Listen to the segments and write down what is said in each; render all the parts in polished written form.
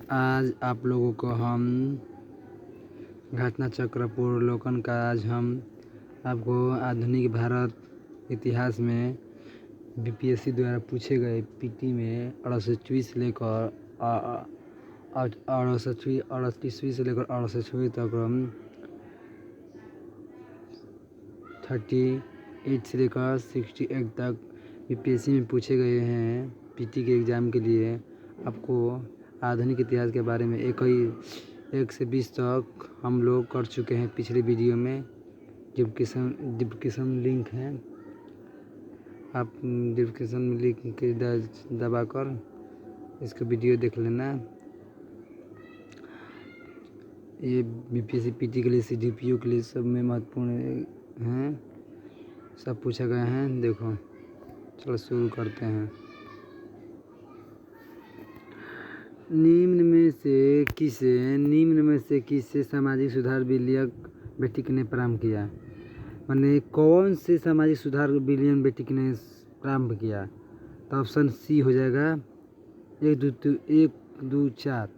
आज आप लोगों को हम घटना चक्र पूर्वावलोकन का आज हम आपको आधुनिक भारत इतिहास में बीपीएससी द्वारा पूछे गए पीटी में 68वीं से लेकर 38वीं से लेकर 68वीं तक 38 से लेकर 68 तक बीपीएससी में पूछे गए हैं। पीटी के एग्ज़ाम के लिए आपको आधुनिक इतिहास के बारे में 1 से 20 तक हम लोग कर चुके हैं पिछले वीडियो में। डिस्क्रिप्शन लिंक है, आप डिस्क्रिप्शन में लिंक के दबाकर इसका वीडियो देख लेना। ये बीपीएससी पीटी के लिए सीडीपीओ के लिए सब में महत्वपूर्ण हैं, सब पूछा गया है। देखो चलो शुरू करते हैं। निम्न में से किसे सामाजिक सुधार विलियम बेटिक ने प्रारंभ किया? माने कौन से सामाजिक सुधार विलियम बेटिक ने प्रारंभ किया? तो ऑप्शन सी हो जाएगा 1 2 4।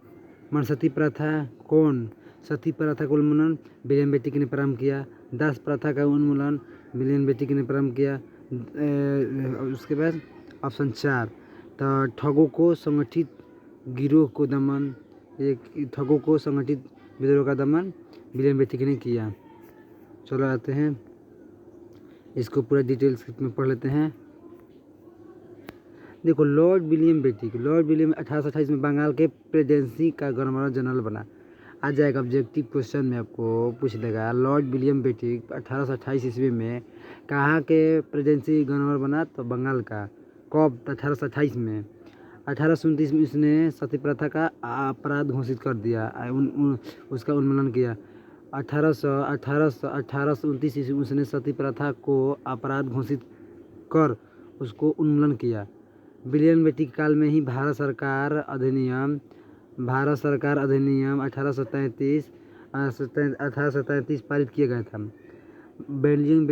मन सती प्रथा कौन? सती प्रथा का उन्मूलन विलियम बेटिक ने प्रारंभ किया। दास प्रथा का उन्मूलन विलियम बेटिक ने प्रारंभ किया। उसके बाद ऑप्शन 4 तो ठगों को संगठित गिरोह को दमन, ठगों को संगठित विद्रोह का दमन विलियम बेटिक ने किया। चलो आते हैं, इसको पूरा डिटेल्स में पढ़ लेते हैं। देखो लॉर्ड विलियम 1828 में बंगाल के प्रेसिडेंसी का गवर्नर जनरल बना। आ जाएगा ऑब्जेक्टिव क्वेश्चन में आपको पूछ देगा लॉर्ड विलियम बेटिक 1828 ईस्वी में कहाँ के प्रेसिडेंसी गवर्नर बना? तो बंगाल का। कब? 1828 में। 1829 में उसने सती प्रथा का अपराध घोषित कर दिया, उसका उन्मूलन किया। 1829 ईस्वी में उसने सती प्रथा को अपराध घोषित कर उसको उन्मूलन किया। विलियम बेटिक काल में ही भारत सरकार अधिनियम 1833 पारित किया गया था। विलियम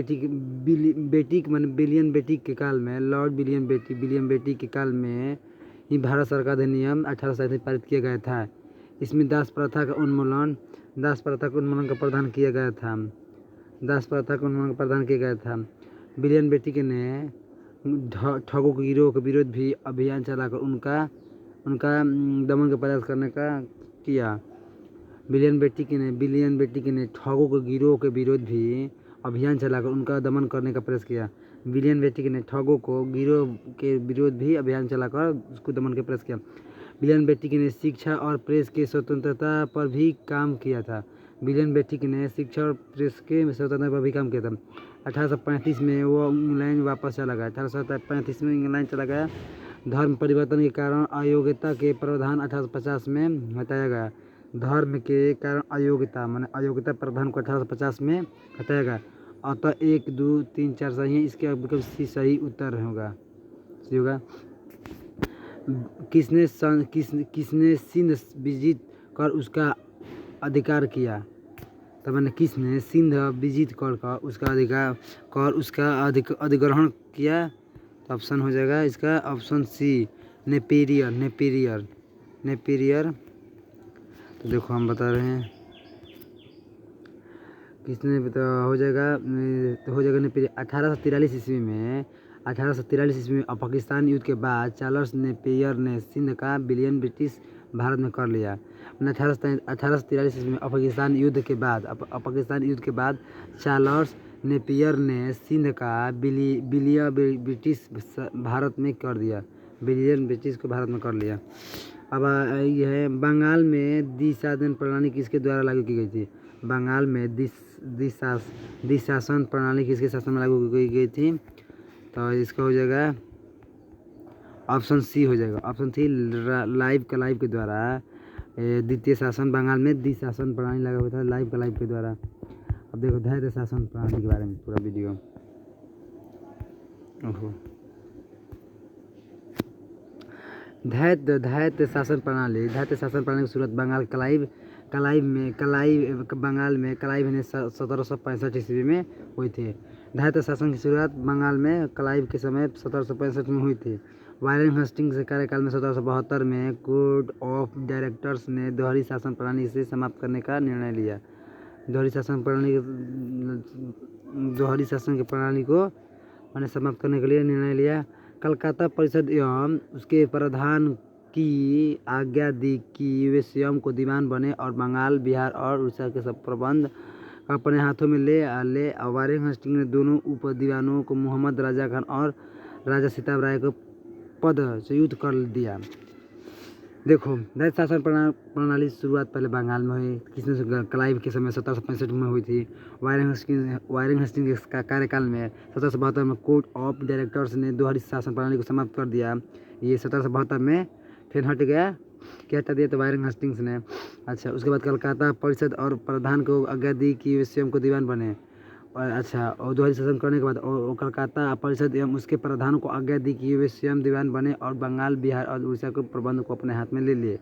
बेटिक के काल में लॉर्ड विलियम बेटिक के काल में ही भारत सरकार अधिनियम 1837 पारित किया गया था। इसमें दास प्रथा का उन्मूलन का प्रावधान किया गया था। विलियम बेटिक ने ठगों के गिरोह के विरोध भी अभियान चलाकर उनका दमन का प्रयास करने का किया। विलियम बेटिक ने ठगों के गिरोह के विरोध भी अभियान चलाकर उनका दमन करने का प्रयास किया। विलियम बेटिक ने ठगों को गिरोह के विरोध भी अभियान चलाकर उसको दमन का प्रयास किया। विलियम बेटिक ने शिक्षा और प्रेस के स्वतंत्रता पर भी काम किया था। 1835 में वो इंग्लैंड वापस चला गया। 1835 में इंग्लैंड चला गया। धर्म परिवर्तन के कारण अयोग्यता के प्रावधान 1850 में हटाया गया। धर्म के कारण अयोग्यता प्रावधान को 1850 में हटाया गया। अतः 1 2 3 4 सही है, इसके विकल्प सी सही उत्तर होगा। किसने सिंध विजित कर उसका अधिकार किया? तो मैंने किसने सिंध विजित कर उसका अधिग्रहण किया? तो ऑप्शन हो जाएगा इसका ऑप्शन सी नेपियर। तो देखो हम बता रहे हैं किसने हो जाएगा नेपियर। 1843 ईस्वी में पाकिस्तान युद्ध के बाद चार्ल्स नेपियर ने सिंध का विलय ब्रिटिश भारत में कर लिया। 1843 ईस्वी में पाकिस्तान युद्ध के बाद चार्ल्स नेपियर ने सिंध का विलय ब्रिटिश भारत में कर दिया। अब यह है बंगाल में द्विशासन प्रणाली किसके द्वारा लागू की गई थी? बंगाल में द्विशासन प्रणाली किसके शासन में लागू की गई थी? तो इसका हो जाएगा ऑप्शन सी हो जाएगा। ऑप्शन सी लाइव के द्वारा द्वितीय शासन बंगाल में द्विशासन प्रणाली लगा हुआ था लाइव के द्वारा। अब देखो धैर्य शासन प्रणाली के बारे में पूरा वीडियो। धैर्य शासन प्रणाली की शुरुआत बंगाल क्लाइव ने 1765 ईस्वी में हुई थी। धैर्य शासन की शुरुआत बंगाल में क्लाइव के समय 1765 में हुई थी। वारेन हेस्टिंग्स के कार्यकाल में 1772 में कोड ऑफ डायरेक्टर्स ने दोहरी शासन प्रणाली से समाप्त करने का निर्णय लिया। दोहरी शासन की प्रणाली को मैंने समाप्त करने के लिए निर्णय लिया। कलकत्ता परिषद एवं उसके प्रधान की आज्ञा दी कि वे स्वयं को दीवान बने और बंगाल, बिहार और उड़ीसा के सब प्रबंध अपने हाथों में ले वारेन हेस्टिंग्स ने दोनों उप दीवानों को मोहम्मद राजा खान और राजा सीताब राय को पदच्युत कर दिया। देखो, दैत्य शासन प्रणाली शुरुआत पहले बंगाल में हुई, किसने क्लाइव के समय 1765 में हुई थी। वारेन हेस्टिंग्स का कार्यकाल में 1772 में कोर्ट ऑफ डायरेक्टर्स ने दोहरी शासन प्रणाली को समाप्त कर दिया। ये 1772 में फिर हट गया, क्या हटा दिया तो वारेन हेस्टिंग्स ने। अच्छा, उसके बाद कलकत्ता परिषद और प्रधान को आज्ञा दी कि वे स्वयं को दीवान बने। और अच्छा, और दोहरी शासन करने के बाद कलकत्ता परिषद एवं उसके प्रधान को आज्ञा दी कि वे स्वयं दीवान बने और बंगाल, बिहार और उड़ीसा के प्रबंध को अपने हाथ में ले लिए।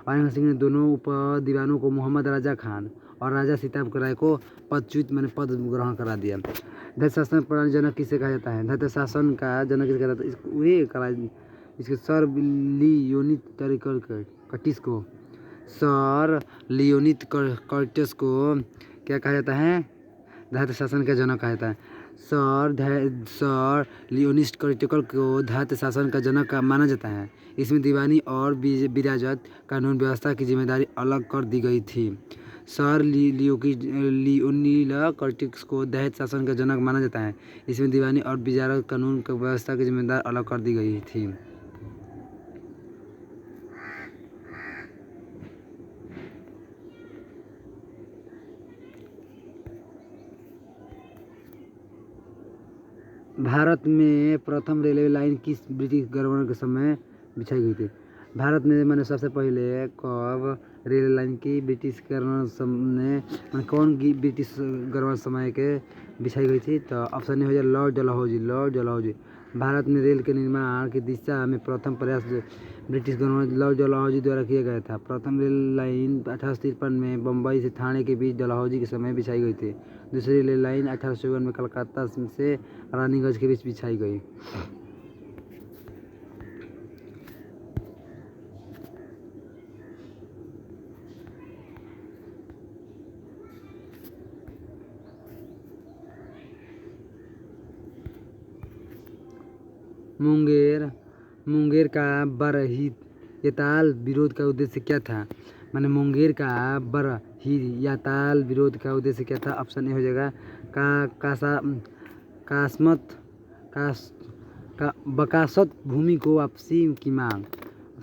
वारेन सिंह ने दोनों उप दीवानों को मोहम्मद राजा खान और राजा सीताब राय को पद ग्रहण करा दिया। दैत्य शासन प्रणाली जनक किसे कहा जाता है? दैत्य शासन का जनक किसे कहा जाता है? इसके सर लियोनिद कर्टिस को क्या कहा जाता है? दैत्य शासन का जनक कहा जाता है। सर लियोनिड कर्टिस को दैत्य शासन का जनक माना जाता है। इसमें दीवानी और विराजत कानून व्यवस्था की जिम्मेदारी अलग कर दी गई थी। सर लियोनिड कर्टिस को दैत्य शासन का जनक माना जाता है। इसमें दीवानी और विराजत कानून व्यवस्था की जिम्मेदारी अलग कर दी गई थी। भारत में प्रथम रेलवे लाइन किस ब्रिटिश गवर्नर के समय बिछाई गई थी? भारत में मैंने सबसे पहले कब रेलवे लाइन की ब्रिटिश गवर्नर ने कौन ब्रिटिश गवर्नर समय के बिछाई गई थी? तो ऑप्शन ए हो जाए लॉर्ड डलहौजी। भारत में रेल के निर्माण की दिशा में प्रथम प्रयास ब्रिटिश गवर्नर लॉर्ड डलहौजी द्वारा किया गया था। प्रथम रेल लाइन 1853 में बम्बई से ठाणे के बीच डलहौजी के समय बिछाई गई थी। दूसरी रेल लाइन 1854 में कलकत्ता से रानीगंज के बीच बिछाई गई। मुंगेर का बरहियाताल विरोध का उद्देश्य क्या था? माने मुंगेर का बरहियाताल विरोध का उद्देश्य क्या था? ऑप्शन ए हो जाएगा बकासत भूमि को वापसी की मांग।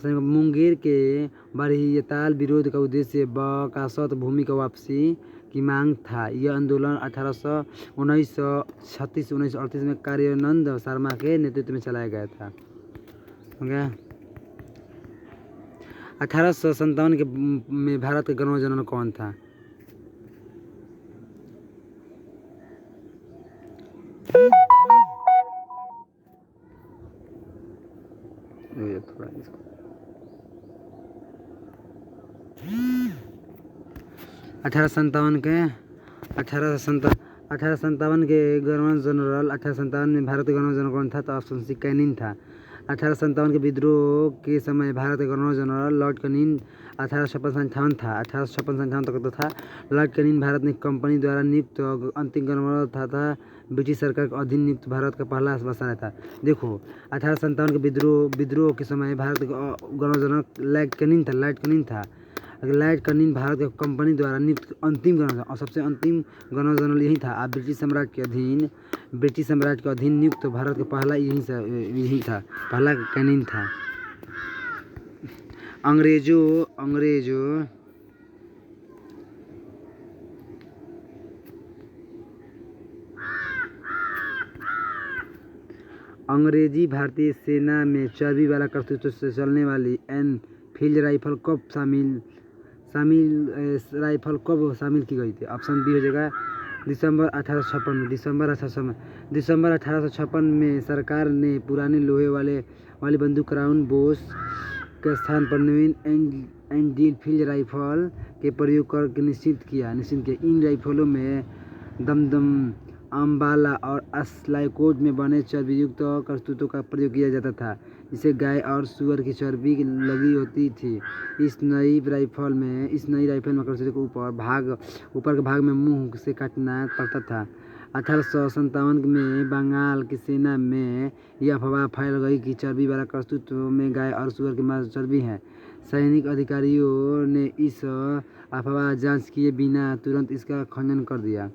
मुंगेर के बरहियाताल विरोध का उद्देश्य बकासत भूमि का वापसी की मांग था। यह आंदोलन 1936-1938 में कार्यानंद शर्मा के नेतृत्व में चलाया गया था। 1857 में भारत का गवर्नर जनरल कौन था? थोड़ा इसको 1857 के गवर्नर जनरल 1857 में भारत का गवर्नर जनरल कौन था? तो ऑप्शन सी कैनिंग था। 1857 के विद्रोह के समय भारत के गवर्नर जनरल लॉर्ड कैनिंग 1856-58 था। 1856-58 तक था। लॉर्ड कैनिंग भारत में कंपनी द्वारा नियुक्त अंतिम गवर्नर था। ब्रिटिश सरकार के अधीन नियुक्त भारत का पहला वसारा था। देखो, 1857 के विद्रोह के समय भारत का गवर्नर जनरल लॉर्ड कैनिंग था। लॉर्ड कैनिंग भारत के कंपनी द्वारा नियुक्त अंतिम गवर्नर और सबसे अंतिम गवर्नर जनरल यही था। आप ब्रिटिश साम्राज्य के अधीन नियुक्त भारत का पहला यही था, पहला कैनिंग था। अंग्रेजी भारतीय सेना में चर्बी वाला कर्तव्य से चलने वाली एनफील्ड राइफल कब शामिल की गई थी? ऑप्शन बी हो जाएगा दिसंबर 1856 में सरकार ने पुराने लोहे वाली बंदूक क्राउन बोस के स्थान पर नवीन एनफील्ड राइफल के प्रयोग करके निश्चित किया। इन राइफलों में दमदम, अम्बाला और असलाइकोट में बने चर्बीयुक्त करतूतों का प्रयोग किया जाता था। जिसे गाय और सूअर की चर्बी लगी होती थी। इस नई राइफल में आकर्षक ऊपर के भाग में मुंह से काटना पड़ता था। 1857 में बंगाल की सेना में यह अफवाह फैल गई कि चर्बी वाला करतूत में गाय और सूअर की मांस चर्बी है। सैनिक अधिकारियों ने इस अफवाह जांच किए बिना तुरंत इसका खंडन कर दिया।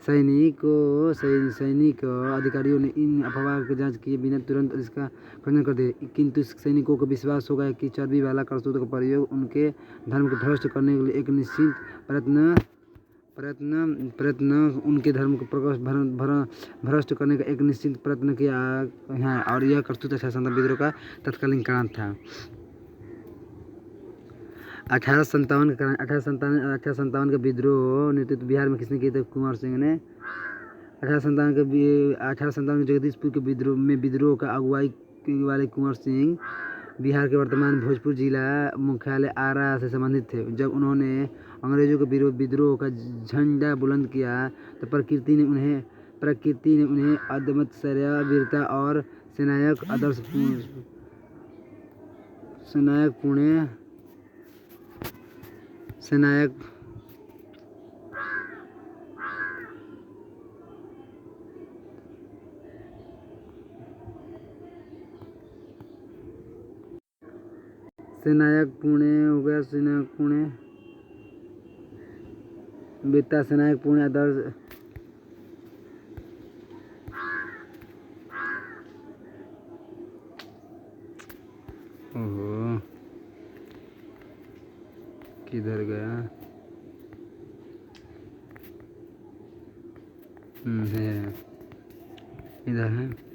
सैनिक अधिकारियों ने इन अफवाह की जांच किए बिना तुरंत इसका खंडन कर दिया, किंतु सैनिकों को विश्वास हो गया कि चर्बी वाला करतूत का प्रयोग उनके धर्म को भ्रष्ट करने के लिए एक निश्चित प्रयत्न उनके धर्म को भ्रष्ट करने का एक निश्चित प्रयत्न किया है और यह करतूत 1857 विद्रोह का तत्कालीन कारण था। 1857 का विद्रोह नेतृत्व बिहार में किसने किया था? कुंवर सिंह ने। 1857 के जगदीशपुर के विद्रोह का अगुवाई वाले कुंवर सिंह बिहार के वर्तमान भोजपुर जिला मुख्यालय आरा से संबंधित थे। जब उन्होंने अंग्रेजों के विरुद्ध विद्रोह का झंडा बुलंद किया तो प्रकृति ने उन्हें अदम्य शौर्य, वीरता और सेनायक पुणे आदर्श किधर गया? इधर है।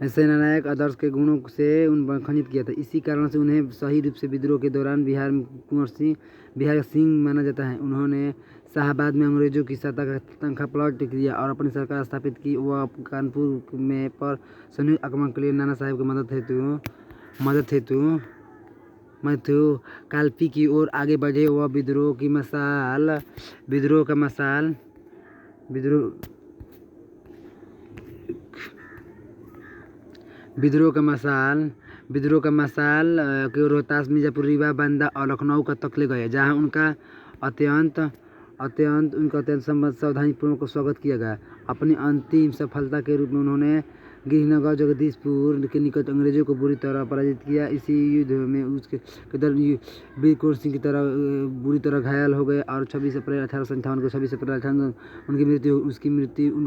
सेनानायक आदर्श के गुणों से उन खंडित किया था। इसी कारण से उन्हें सही रूप से विद्रोह के दौरान बिहार का सिंह माना जाता है। उन्होंने शाहाबाद में अंग्रेजों की सत्ता का तंखा पलट दिया और अपनी सरकार स्थापित की। वह कानपुर में पर संयुक्त आक्रमण के लिए नाना साहब की मदद हेतु कालपी की ओर आगे बढ़े। वह विद्रोह का मशाल के रोहतास, मिर्जापुर, रीवा, बांदा और लखनऊ तक ले गए, जहां उनका अत्यंत सावधानीपूर्वक स्वागत किया गया। अपनी अंतिम सफलता के रूप में उन्होंने गिरिनगर जगदीशपुर के निकट अंग्रेजों को बुरी तरह पराजित किया। इसी युद्ध में उसके वीर कुंवर सिंह की बुरी तरह घायल हो गए और 26 अप्रैल 1857 उनकी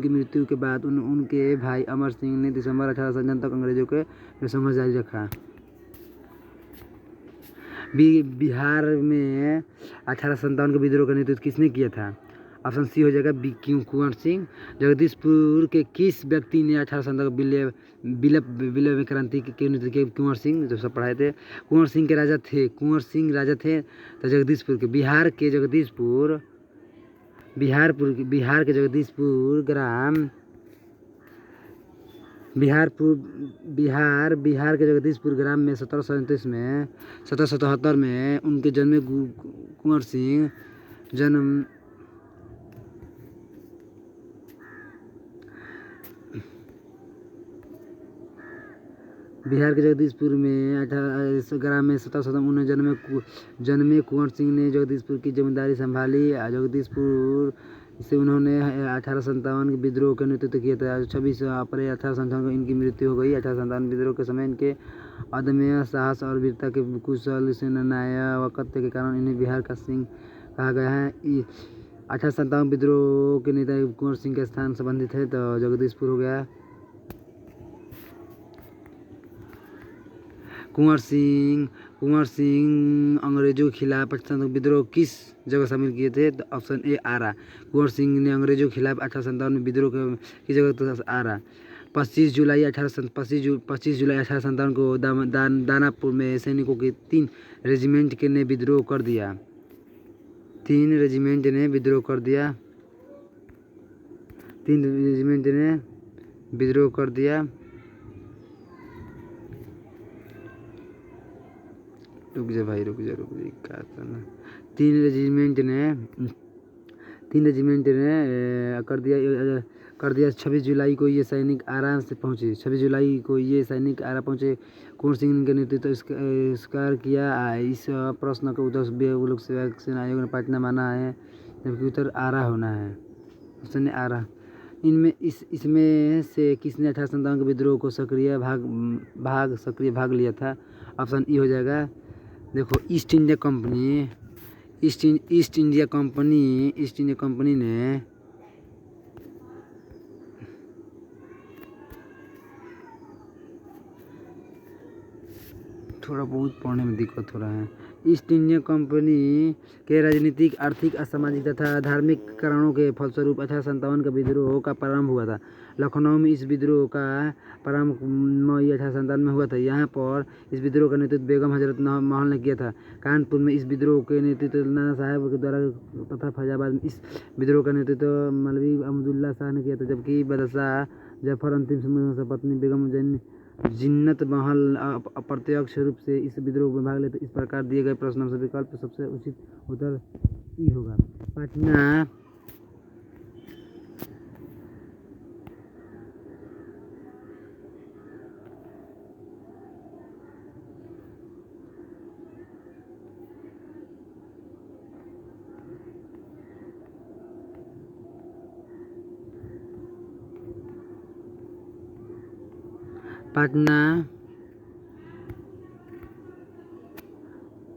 मृत्यु के बाद उनके भाई अमर सिंह ने दिसंबर 1857 तक अंग्रेजों के संघर्ष जारी रखा। बिहार में 1857 के विद्रोह का नेतृत्व किसने किया था? ऑप्शन सी हो जाएगा कुंवर सिंह। जगदीशपुर के किस व्यक्ति ने 1857 विप्लव में क्रांति के नेतृत्व किया? कुंवर सिंह, जो सब पढ़ाए थे। कुंवर सिंह राजा थे तो जगदीशपुर के बिहार के जगदीशपुर ग्राम में 1777 में उनके जन्मे कुंवर सिंह बिहार के जगदीशपुर में ग्राम में 1777 जन्मे कुंवर सिंह ने जगदीशपुर की जमींदारी संभाली। जगदीशपुर से उन्होंने 1857 के विद्रोह का नेतृत्व किया था। 26 अप्रैल 1857 को इनकी मृत्यु हो गई। 1857 विद्रोह के समय इनके अदम्य साहस और वीरता के कुशल सेनानायकत्व के कारण इन्हें बिहार का सिंह कहा गया है। 1857 विद्रोह के नेता कुंवर सिंह के स्थान संबंधित है तो जगदीशपुर हो गया। कुंवर सिंह अंग्रेजों के खिलाफ 1857 विद्रोह किस जगह शामिल किए थे? तो ऑप्शन ए आरा। कुंवर सिंह ने अंग्रेजों के खिलाफ 1857 में विद्रोह की जगह तो आरा। 25 जुलाई 1857 को दानापुर में सैनिकों के 3 रेजिमेंट ने विद्रोह कर दिया। रुक जा 3 रेजिमेंट ने 3 रेजिमेंट ने कर दिया 26 जुलाई को ये सैनिक आराम से पहुँचे। 26 जुलाई को ये सैनिक आरा पहुँचे। कुंवर सिंह के नेतृत्व स्वीकार किया। इस प्रश्न का उत्तर वो लोग सेना आयोग ने पटना माना है, जबकि उत्तर आरा होना है। ऑप्शन है आरा। इसमें से किसने 1857 के विद्रोह को सक्रिय भाग लिया था? ऑप्शन ई हो जाएगा। देखो ईस्ट इंडिया कंपनी ने थोड़ा बहुत पढ़ने में दिक्कत हो रहा है। ईस्ट इंडिया कंपनी के राजनीतिक, आर्थिक, सामाजिक तथा धार्मिक कारणों के फलस्वरूप 1857 का विद्रोह का प्रारंभ हुआ था। लखनऊ में इस विद्रोह का प्रारंभ मई 1857 में हुआ था। यहाँ पर इस विद्रोह का नेतृत्व बेगम हजरत महल ने किया था। कानपुर में इस विद्रोह के नेतृत्व नाना साहब के द्वारा तथा फैजाबाद में इस विद्रोह का नेतृत्व मौलवी अहमदुल्ला शाह ने किया था, जबकि बादशाह जफर अंतिम समय पत्नी बेगम जिन्नत महल अप्रत्यक्ष रूप से इस विद्रोह में भाग लेते। इस प्रकार दिए गए प्रश्नों से विकल्प सबसे उचित उत्तर ई होगा।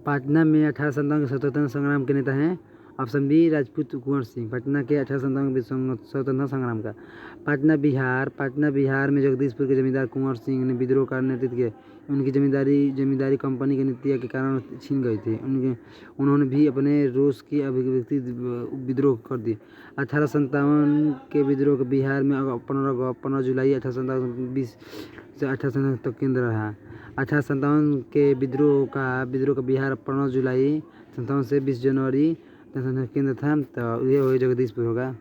पटना में 1857 के स्वतंत्रता संग्राम के नेता हैं। Option B Rajput Kunwar Singh. पटना के 1857 के स्वतंत्रता संग्राम का। पटना बिहार में जगदीशपुर के जमींदार कुंवर सिंह ने विद्रोह का नेतृत्व किया। उनकी जमींदारी कंपनी की नीति के कारण छीन गई थी। उन्होंने भी अपने रोष की अभिव्यक्ति विद्रोह कर दी। 1857 के विद्रोह के बिहार में 15 जुलाई 1857 से 1857 तक केंद्र रहा। 1857 के विद्रोह का बिहार 15 जुलाई 57 से 20 जनवरी केंद्र था। तो ये हो जगदीशपुर होगा।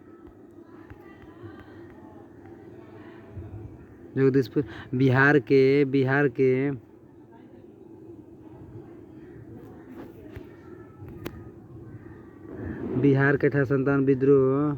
जगदीशपुर बिहार के 1857 विद्रोह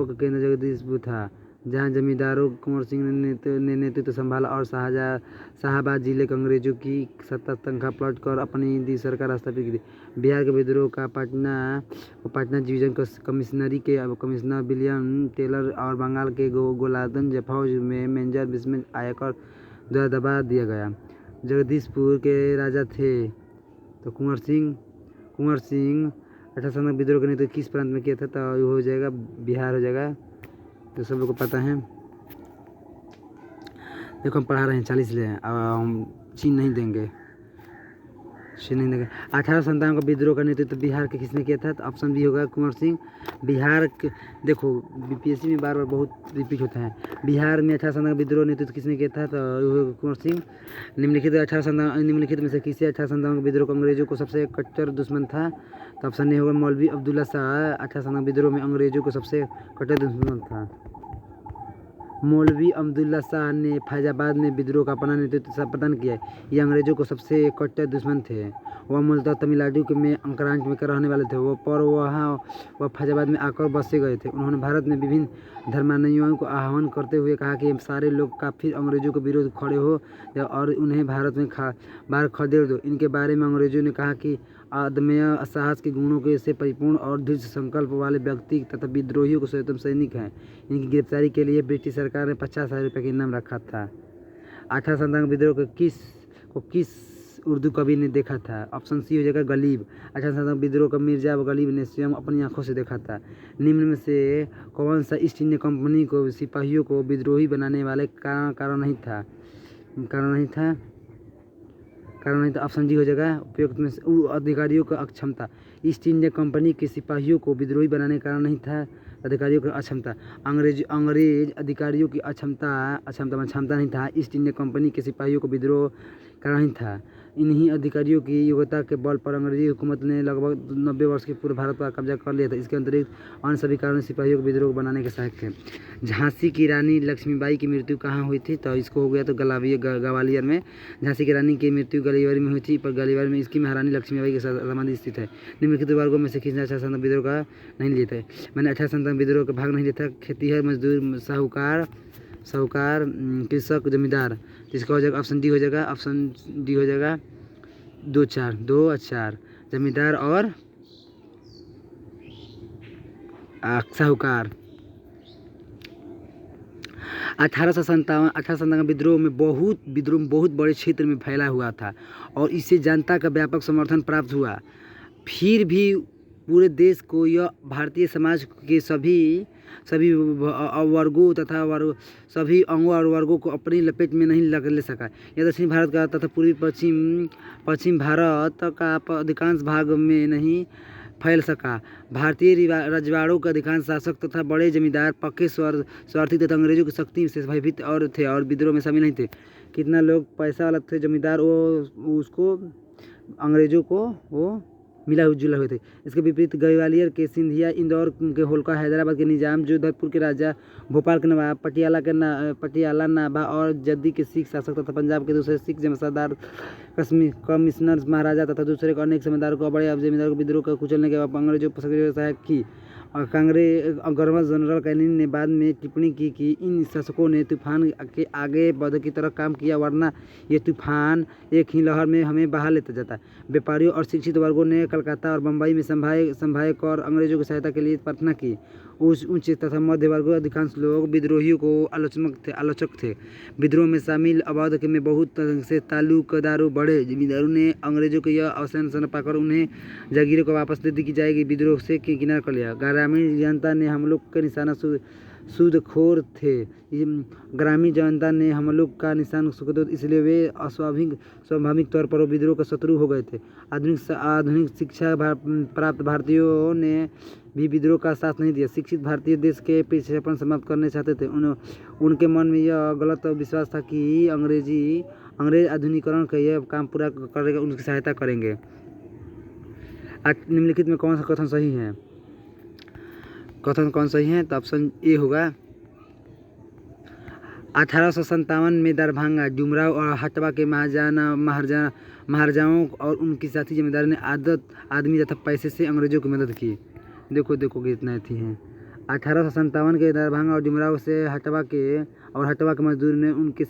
का केंद्र जगदीशपुर था, जहां जमींदारों कुंवर सिंह ने नेतृत्व संभाला और शाहाबाद जिले के अंग्रेजों की सत्ता तंखा पलट कर अपनी सरकार स्थापित की थी। बिहार के विद्रोह का पटना डिवीजन कमिश्नरी के कमिश्नर विलियम टेलर और बंगाल के गोलादन फौज में मेजर बिस्मिल आयकर द्वारा दबा दिया गया। जगदीशपुर के राजा थे तो कुंवर सिंह 1857 विद्रोह के नेतृत्व किस प्रांत में किया था? तो ये हो जाएगा बिहार हो जाएगा। तो सब लोग को पता है। देखो हम पढ़ा रहे हैं 40 ले, अब हम चीन नहीं देंगे। 1857 का विद्रोह का नेतृत्व बिहार के किसने किया था? तो ऑप्शन बी होगा कुंवर सिंह। बिहार के देखो बीपीएससी में बार बहुत रिपीट होता है। बिहार में 1857 का विद्रोह नेतृत्व किसने किया था? तो कुंवर सिंह। निम्नलिखित में से किसे 1857 के विद्रोह को अंग्रेजों को सबसे कट्टर दुश्मन था? तो ऑप्शन ए होगा मौलवी अब्दुल्ला शाह। 1857 विद्रोह में अंग्रेजों को सबसे कट्टर दुश्मन था। मौलवी अब्दुल्ला शाह ने फैजाबाद में विद्रोह का अपना नेतृत्व प्रदान किया। ये अंग्रेजों को सबसे कट्टर दुश्मन थे। वह मूलतः तमिलनाडु में अंकरांच में रहने वाले थे। वह फैजाबाद में आकर बसे गए थे। उन्होंने भारत में विभिन्न धर्मानुयायियों को आह्वान करते हुए कहा कि सारे लोग काफी अंग्रेजों के विरुद्ध खड़े हो और उन्हें भारत में बाहर खदेड़ दो। इनके बारे में अंग्रेजों ने कहा कि अदम्य साहस के गुणों से परिपूर्ण और दृढ़ संकल्प वाले व्यक्ति तथा विद्रोहियों को स्वतंत्र सैनिक हैं। इनकी गिरफ्तारी के लिए ब्रिटिश सरकार ने 50,000 रुपये का इनाम रखा था। 1857 विद्रोह को किस उर्दू कवि ने देखा था? ऑप्शन सी हो जाएगा गलीब। 1857 विद्रोह का मिर्जा गलीब ने स्वयं अपनी आंखों से देखा था। निम्न में से कौन सा ईस्ट इंडिया कंपनी को सिपाहियों को विद्रोही बनाने वाले कारण नहीं था? ऑप्शन डी हो जाएगा उपयुक्त में से अधिकारियों का अक्षमता। ईस्ट इंडिया कंपनी के सिपाहियों को विद्रोही बनाने का कारण नहीं था अधिकारियों की अक्षमता। अंग्रेज अधिकारियों की क्षमता नहीं था। ईस्ट इंडिया कंपनी के सिपाहियों को विद्रोह कारण नहीं था। इन्हीं अधिकारियों की योग्यता के बल पर अंग्रेजी हुकूमत ने लगभग 90 वर्ष के पूर्व भारत पर कब्जा कर लिया था। इसके अतिरिक्त अन्य सभी कारणों सिपाहियों को विद्रोह बनाने के सहायक थे। झांसी की रानी लक्ष्मीबाई की मृत्यु कहाँ हुई थी? तो इसको हो गया तो ग्वालियर में। झांसी की रानी की मृत्यु ग्वालियर में हुई थी, पर ग्वालियर में इसकी महारानी लक्ष्मीबाई के साथ समाधि स्थित है। निम्नलिखित वर्गों में से किसने 18 विद्रोह का नहीं लिया था? मैंने 18 विद्रोह का भाग नहीं लिया था। खेतीहर, मजदूर, साहूकार, कृषक, जमींदार। जिसका हो जाएगा ऑप्शन डी हो जाएगा। ऑप्शन डी हो जाएगा 2 और 4 जमींदार और साहूकार। 1857 का विद्रोह में बहुत बड़े क्षेत्र में फैला हुआ था और इससे जनता का व्यापक समर्थन प्राप्त हुआ। फिर भी पूरे देश को यह भारतीय समाज के सभी वर्गों तथा सभी अंगों और वर्गों को अपनी लपेट में नहीं ले सका। यह दक्षिण भारत का तथा पूर्वी पश्चिम भारत का अधिकांश भाग में नहीं फैल सका। भारतीय रजवाड़ों के अधिकांश शासक तथा बड़े जमींदार पक्के स्वार्थी तथा अंग्रेजों की शक्ति से भयभीत थे और विद्रोह में शामिल नहीं थे। कितना लोग पैसा वाला थे जमींदार, वो उसको अंग्रेजों को वो मिला जुला हुए थे। इसके विपरीत ग्वालियर के सिंधिया, इंदौर के होलकर, हैदराबाद के निजाम, जोधपुर के राजा, भोपाल के नवाब, पटियाला नाभा और जद्दी के सिख शासक तथा पंजाब के दूसरे सिख सरदार, कमिश्नर महाराजा तथा दूसरे अनेक जमींदारों को बड़े जमींदारों को विद्रोह को कुचलने के बाद अंग्रेजों पर सहायक की। और गवर्नर जनरल कैनिंग ने बाद में टिप्पणी की कि इन शासकों ने तूफान के आगे बढ़ की तरह काम किया, वरना ये तूफान एक ही लहर में हमें बहा लेता जाता। व्यापारियों और शिक्षित वर्गों ने कलकत्ता और बम्बई में संभायक और अंग्रेजों की सहायता के लिए प्रार्थना की। उच्च तथा मध्य वर्ग अधिकांश लोग विद्रोहियों को आलोचक थे। विद्रोह में शामिल अवध में बहुत से तालुकदारों, बड़े जमींदारों ने अंग्रेजों के यह अवसर पाकर उन्हें जागीरों को वापस दे दी जाएगी विद्रोह से किनारा कर लिया। ग्रामीण जनता ने हम लोग का निशाना सूदखोर थे। ग्रामीण जनता ने हम लोग का निशान सूदखोर, इसलिए वे स्वाभाविक तौर पर विद्रोह का शत्रु हो गए थे। आधुनिक शिक्षा प्राप्त भारतीयों ने भी विद्रोह का साथ नहीं दिया। शिक्षित भारतीय देश के पिछड़ेपन समाप्त करने चाहते थे। उनके मन में यह गलत विश्वास था कि अंग्रेज आधुनिकीकरण का यह काम पूरा करेगा, उनकी सहायता करेंगे। निम्नलिखित में कौन सा कथन सही है? कौन सही है? तो ऑप्शन ए होगा। 1857 में दरभंगा, डुमराव और हटवा के महाराजाओं और उनकी साथी जमींदारों ने आदमी तथा पैसे से अंग्रेजों की मदद की। देखो कितना थी है। 1857 के दरभंगा और डुमराव से हटवा के मजदूर ने उनके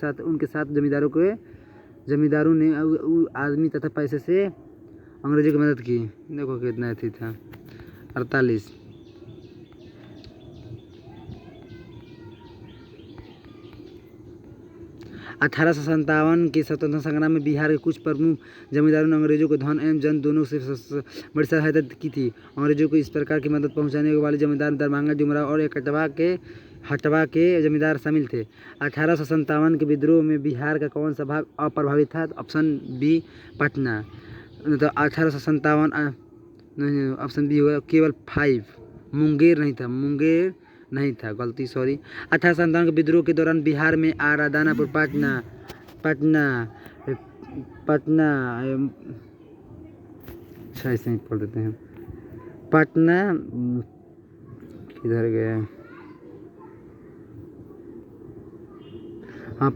साथ जमींदारों ने आदमी तथा पैसे से अंग्रेजों की मदद की। देखो कितना थी था। 48 1857 के स्वतंत्रता संग्राम में बिहार के कुछ प्रमुख जमींदारों ने अंग्रेजों को धन एवं जन दोनों से बड़ी सहायता की थी। अंग्रेजों को इस प्रकार की मदद पहुंचाने वाले जमींदार दरभंगा, डुमराव और हटवा के जमींदार शामिल थे। 1857 के विद्रोह में बिहार का कौन सा भाग अप्रभावित था? Option B Patna. तो 1857 ऑप्शन बी होगा केवल 5। मुंगेर नहीं था, गलती, सॉरी। 1857 के विद्रोह के दौरान बिहार में आरा, दानापुर, पटना अच्छा ऐसे ही पढ़ देते हैं। पटना किधर गया? हाँ,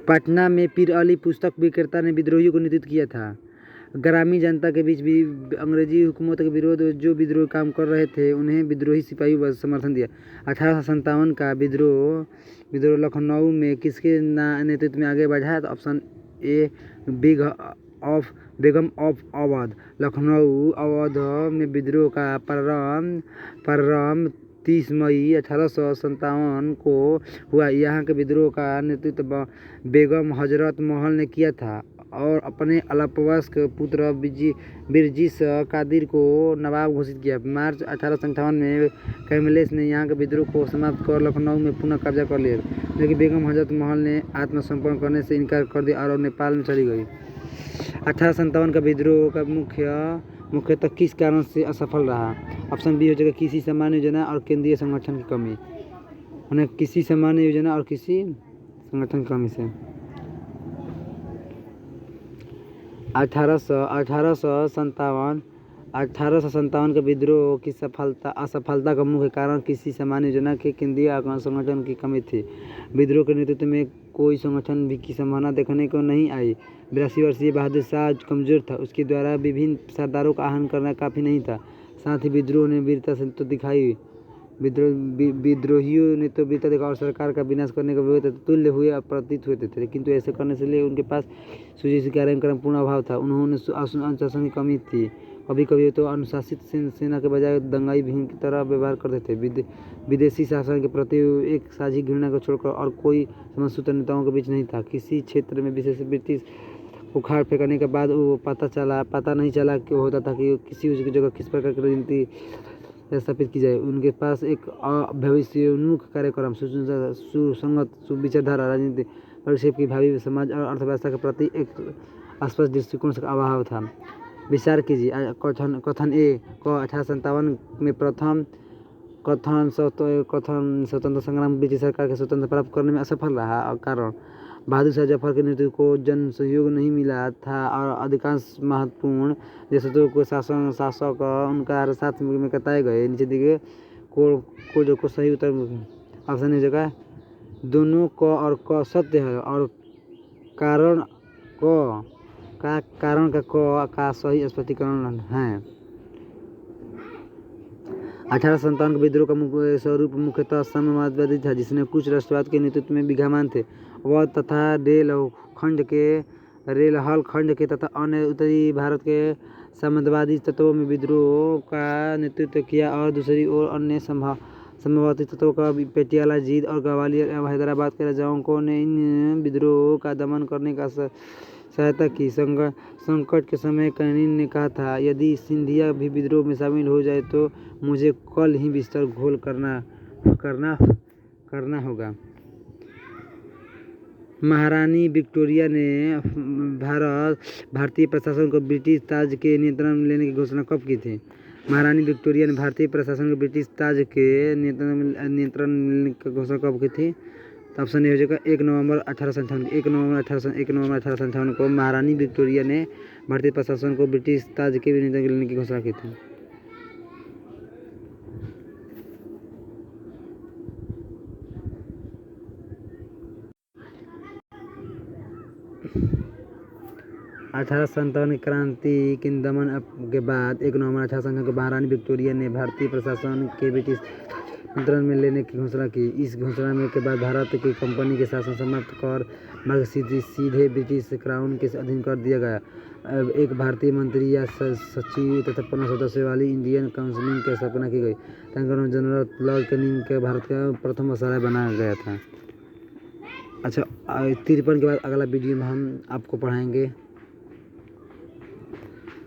पटना में पीर अली पुस्तक विक्रेता ने विद्रोहियों को नेतृत्व किया था। ग्रामीण जनता के बीच भी अंग्रेजी हुकूमत के विरोध जो विद्रोह काम कर रहे थे उन्हें विद्रोही सिपाही समर्थन दिया। 1857 का विद्रोह लखनऊ में किसके नेतृत्व में आगे बढ़ा? तो option A Begum of Awadh. Lucknow Awadh में विद्रोह का प्रारंभ 30 मई 1857 को हुआ। यहाँ के विद्रोह का नेतृत्व बेगम हजरत महल ने किया था और अपने अल्पवयस्क पुत्र बिरजिस कादिर को नवाब घोषित किया। मार्च 1858 में कैमलेस ने यहाँ के विद्रोह को समाप्त कर लखनऊ में पुनः कब्जा कर लिया, लेकिन बेगम हजरत महल ने आत्मसमर्पण करने से इनकार कर दिया और नेपाल में चली गई। 1857 का विद्रोह का मुख्यतः किस कारण से असफल रहा? ऑप्शन बी हो जाएगा किसी सामान्य योजना और केंद्रीय संगठन की कमी। उन्हें किसी सामान्य योजना और किसी संगठन की कमी से। 1857 के विद्रोह की असफलता का मुख्य कारण किसी सामान्य योजना के केंद्रीय संगठन की कमी थी। विद्रोह के नेतृत्व में कोई संगठन भी की संभावना देखने को नहीं आई। 82 वर्षीय बहादुर शाह कमजोर था, उसके द्वारा विभिन्न सरदारों का आहन करना काफ़ी नहीं था। साथ ही विद्रोह ने वीरता से तो दिखाई विद्रोहियों ने तो वीरता दिखा और सरकार का विनाश करने का विरोध तुल्य हुए प्रतीत हुए थे, किंतु ऐसे करने से लिए उनके पास सुनिश्चित कार्यक्रम पूर्ण अभाव था। उन्होंने अनुशासन की कमी थी। कभी कभी तो अनुशासित सेना के बजाय दंगाई भीम की तरह व्यवहार करते थे। विदेशी शासन के प्रति एक साझी घृणा को छोड़कर और कोई समझौता नेताओं के बीच नहीं था। किसी क्षेत्र में विशेष ब्रिटिश उखाड़ फेंकने के बाद वो पता नहीं चला कि होता था कि किसी उसकी जगह किस प्रकार की राजनीति स्थापित की जाए। उनके पास एक भविष्योन्मुख कार्यक्रम, सुसंगत विचारधारा, राजनीति परिक्षेप की भावी समाज और अर्थव्यवस्था के प्रति एक स्पष्ट दृष्टिकोण का अभाव था। विचार कीजिए। कथन ए क 1857 में प्रथम कथन स्वतंत्र संग्राम ब्रिटिश सरकार के स्वतंत्र प्राप्त करने में असफल रहा। कारण बहादुर शाह जफर के नेतृत्व को जन सहयोग नहीं मिला था और अधिकांश महत्वपूर्ण रियासतों को शासक उनका साथ में बताए गए। नीचे दिए को सही उत्तर ऑप्शन जगह दोनों क और क सत्य है और कारण का सही स्पष्टीकरण है। 1857 के विद्रोह का स्वरूप मुख्यतः साम्यवादी था, जिसने कुछ राष्ट्रवाद के नेतृत्व में विद्यमान थे वह तथा रेलहल खंड के तथा अन्य उत्तरी भारत के साम्यवादी तत्वों में विद्रोह का नेतृत्व किया और दूसरी ओर अन्य साम्यवादी तत्वों का पटियाला, जींद और ग्वालियर एवं हैदराबाद के राजाओं ने इन विद्रोह का दमन करने का सहायता की। संकट के समय कैनिंग ने कहा था, यदि सिंधिया भी विद्रोह में शामिल हो जाए तो मुझे कल ही बिस्तर घोल करना होगा। महारानी विक्टोरिया ने भारतीय प्रशासन को ब्रिटिश ताज के नियंत्रण में लेने की घोषणा कब की थी? महारानी विक्टोरिया ने भारतीय प्रशासन को ब्रिटिश ताज के नियंत्रण में लेने की घोषणा कब की थी? तो ऑप्शन ए हो जाएगा 1 नवंबर 1857 को महारानी विक्टोरिया ने भारतीय प्रशासन को ब्रिटिश ताज के नियंत्रण में लेने की घोषणा की थी। की क्रांति के दमन के बाद 1 नवंबर 1857 को महारानी विक्टोरिया ने भारतीय प्रशासन के ब्रिटिश नियंत्रण में लेने की घोषणा की। इस घोषणा के बाद भारत की कंपनी के शासन समाप्त कर भारत सीधे ब्रिटिश क्राउन के अधीन कर दिया गया। एक भारतीय मंत्री या सचिव तथा 15 सदस्यों वाली इंडियन काउंसिल की स्थापना की गई। गवर्नर जनरल लॉर्ड कैनिंग के भारत का प्रथम वायसराय बनाया गया था। अच्छा, 53 के बाद अगला वीडियो में हम आपको पढ़ाएंगे